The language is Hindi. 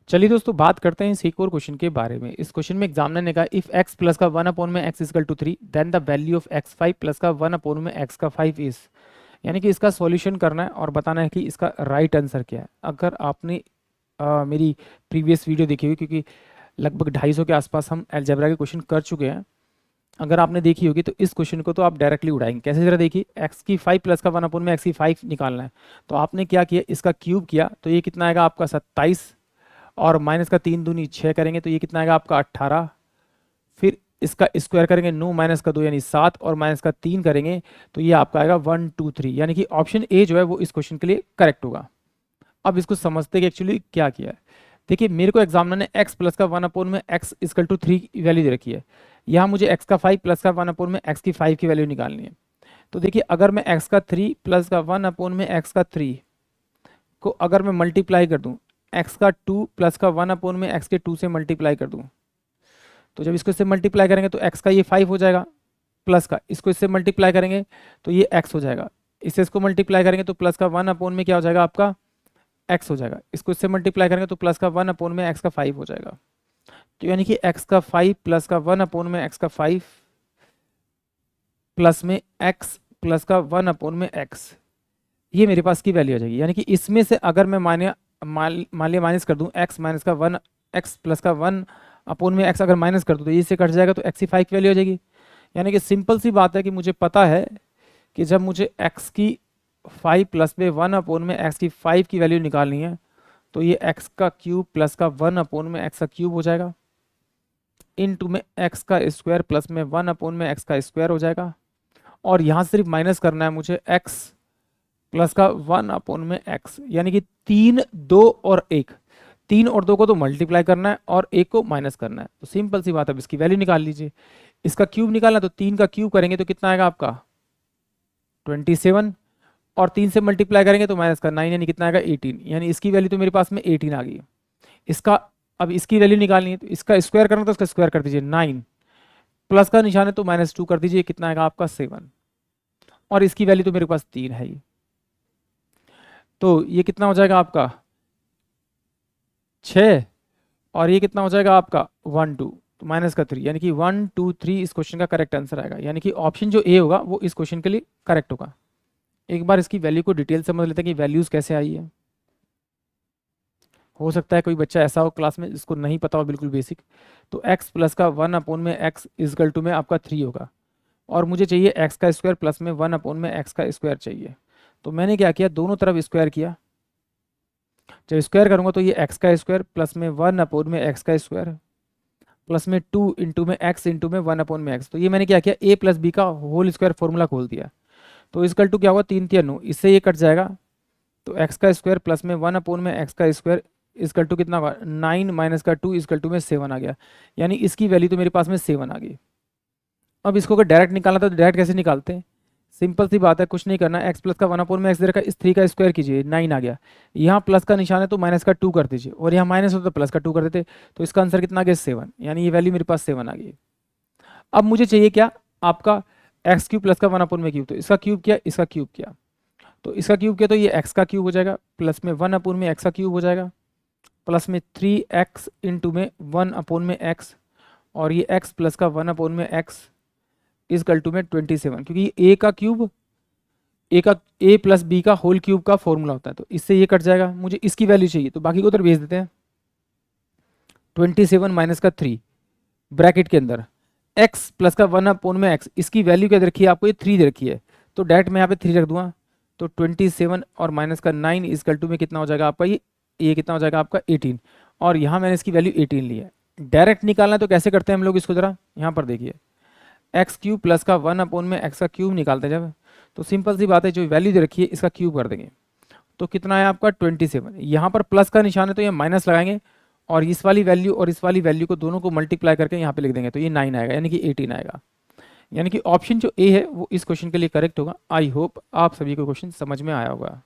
चलिए दोस्तों बात करते हैं इस एक और क्वेश्चन के बारे में। इस क्वेश्चन में एग्जामिनर ने कहा इफ x प्लस का 1 अपॉन में x is equal to 3 then the value of x5 plus का 1 अपॉन में x का 5 इज, यानी कि इसका सॉल्यूशन करना है और बताना है कि इसका राइट आंसर क्या है। अगर आपने मेरी प्रीवियस वीडियो देखी हुई, क्योंकि लगभग 250 के आसपास हम अलजेब्रा के क्वेश्चन कर चुके हैं, अगर आपने देखी होगी तो इस क्वेश्चन को तो आप डायरेक्टली उड़ाएंगे। कैसे जरा देखिए, x की 5 प्लस का 1 अपॉन में x की 5 निकालना है, तो आपने क्या किया, इसका क्यूब किया तो ये कितना आएगा आपका 27, और माइनस का 3 दूनी 6 करेंगे तो ये कितना आएगा आपका 18। फिर इसका स्क्वायर करेंगे 9 माइनस का 2 यानी 7, और माइनस का 3 करेंगे तो ये आपका आएगा 1 2 3, यानी कि ऑप्शन ए जो है वो इस क्वेश्चन के लिए करेक्ट होगा। अब इसको समझते कि एक्चुअली क्या किया है। देखिए मेरे को एग्जामिनर ने x प्लस का 1 अपोन में x इजकल टू 3 वैल्यू दे रखी है। यहाँ मुझे x का 5 प्लस का 1 अपोन में x की 5 की वैल्यू निकालनी है। तो देखिए अगर मैं x का 3 प्लस का 1 अपोन में x का 3 को अगर मैं मल्टीप्लाई कर दूं, x का 2 प्लस का 1 अपोन में x के 2 से मल्टीप्लाई कर दूं, तो जब इसको इससे मल्टीप्लाई करेंगे तो x का ये 5 हो जाएगा, प्लस का इसको इससे मल्टीप्लाई करेंगे तो ये x हो जाएगा, इससे इसको मल्टीप्लाई करेंगे तो प्लस का 1 अपोन में क्या हो जाएगा आपका x हो जाएगा, इसको इससे मल्टीप्लाई करेंगे तो प्लस का 1 अपोन में x का 5 हो जाएगा। तो यानी कि x का 5 प्लस का 1 अपोन में x का 5 प्लस में x प्लस का 1 अपोन में x, ये मेरे पास की वैल्यू आ जाएगी। यानी कि इसमें से अगर मैं मान लिया माइनस कर दूं, x माइनस का 1 x प्लस का 1 अपोन में x अगर माइनस कर दूं तो ये से कट जाएगा तो x की 5 की वैल्यू आ जाएगी। यानी कि सिंपल सी बात है कि मुझे पता है कि जब मुझे x की 5 प्लस में 1 अपोन में x की 5 की वैल्यू निकालनी है तो ये x का क्यूब प्लस का 1 अपोन में x का क्यूब हो जाएगा, इनटू में x का स्क्वायर प्लस में 1 अपोन में x का स्क्वायर हो जाएगा, और यहाँ सिर्फ माइनस करना है मुझे x प्लस का 1 अपोन में x, यानी कि 3 2 और 1, 3 और 2 को तो मल्टीप्लाई करना है और 1 को माइनस करना है। तो सिंपल सी बात है, अब इसकी वैल्यू निकाल लीजिए। इसका क्यूब निकालना तो 3 का क्यूब करेंगे तो कितना आएगा आपका 27, और 3 से मल्टीप्लाई करेंगे तो माइनस का 9 यानी कितना आएगा 18, यानी इसकी वैल्यू तो मेरे पास में 18 आ गई। इसका अब इसकी वैल्यू निकालनी है तो इसका स्क्वायर करना तो इसका स्क्वायर कर दीजिए 9, प्लस का निशान है तो -2 कर दीजिए, कितना आएगा आपका 7, और इसकी वैल्यू तो मेरे पास 3 है ही। तो ये कितना हो जाएगा आपका 6, और ये कितना हो जाएगा आपका 1 2, तो माइनस का 3, यानी कि 1 2 3 इस क्वेश्चन का करेक्ट आंसर आएगा। यानी कि ऑप्शन जो ए होगा वो इस क्वेश्चन के लिए करेक्ट होगा। एक बार इसकी वैल्यू को डिटेल समझ लेते हैं कि वैल्यूज कैसे आई है। हो सकता है कोई बच्चा ऐसा हो क्लास में जिसको नहीं पता हो बिल्कुल बेसिक। तो x प्लस का 1 अपोन में x इजकल टू में आपका 3 होगा, और मुझे चाहिए x का स्क्वायर प्लस में 1 अपोन में x का स्क्वायर चाहिए। तो मैंने क्या किया, दोनों तरफ स्क्वायर किया। जब स्क्वायर करूंगा तो ये x का स्क्वायर प्लस में 1 अपोन में x का स्क्वायर प्लस में 2 इंटू में x इंटू में 1 अपोन में x। तो ये मैंने क्या किया, a प्लस बी का होल स्क्वायर फॉर्मूला खोल दिया। तो इजकल टू क्या होगा 3 3 9, इससे ये कट जाएगा तो x का स्क्वायर प्लस में 1 अपोन में x का स्क्वायर इजकल टू कितना होगा 9 माइनस का 2 इजकल टू में 7 आ गया। यानी इसकी वैल्यू तो मेरे पास में 7 आ गई। अब इसको अगर डायरेक्ट निकालना था तो डायरेक्ट कैसे निकालते हैं, सिंपल सी बात है, कुछ नहीं करना। x प्लस का 1 अपोन में x दे रखा है, इस 3 का स्क्वायर कीजिए 9 आ गया। यहाँ प्लस का निशान है तो माइनस का 2 कर दीजिए, और यहाँ माइनस होता तो प्लस का 2 कर देते, तो इसका आंसर कितना आ गया 7, यानी ये वैल्यू मेरे पास 7 आ गई। अब मुझे चाहिए क्या आपका एक्स क्यूब प्लस का 1 अपोन में क्यूब, तो इसका क्यूब किया इसका क्यूब किया, तो इसका क्यूब किया तो ये x का क्यूब हो जाएगा प्लस में 1 अपोन में x का क्यूब हो जाएगा प्लस में 3x इंटू में 1 अपोन में x, और ये x प्लस का 1 अपोन में x इजकल टू में 27, क्योंकि a का क्यूब a प्लस बी का होल क्यूब का फॉर्मूला होता है, तो इससे ये कट जाएगा। मुझे इसकी वैल्यू चाहिए तो बाकी को उधर भेज देते हैं। 27 माइनस का 3 ब्रैकेट के अंदर x प्लस का 1 अपोन में x, इसकी वैल्यू क्या दे रखी है आपको, ये 3 दे रखी है, तो डायरेक्ट मैं यहाँ पे 3 रख दूंगा। तो 27 और माइनस का 9 इजकल टू में कितना हो जाएगा आपका, ये कितना हो जाएगा आपका 18, और यहाँ मैंने इसकी वैल्यू 18 ली है। डायरेक्ट निकालना तो कैसे करते हैं हम लोग इसको, जरा यहाँ पर देखिए, एक्स क्यूब प्लस का 1 अपोन में एक्स का क्यूब निकालते हैं जब, तो सिंपल सी बात है, जो वैल्यू दे रखी है इसका क्यूब कर देंगे, तो कितना है आपका 27। यहाँ पर प्लस का निशान है तो ये माइनस लगाएंगे, और इस वाली वैल्यू और इस वाली वैल्यू को दोनों को मल्टीप्लाई करके यहाँ पे लिख देंगे, तो ये 9 आएगा, यानी कि 18 आएगा। यानी कि ऑप्शन जो ए है वो इस क्वेश्चन के लिए करेक्ट होगा। आई होप आप सभी को क्वेश्चन समझ में आया होगा।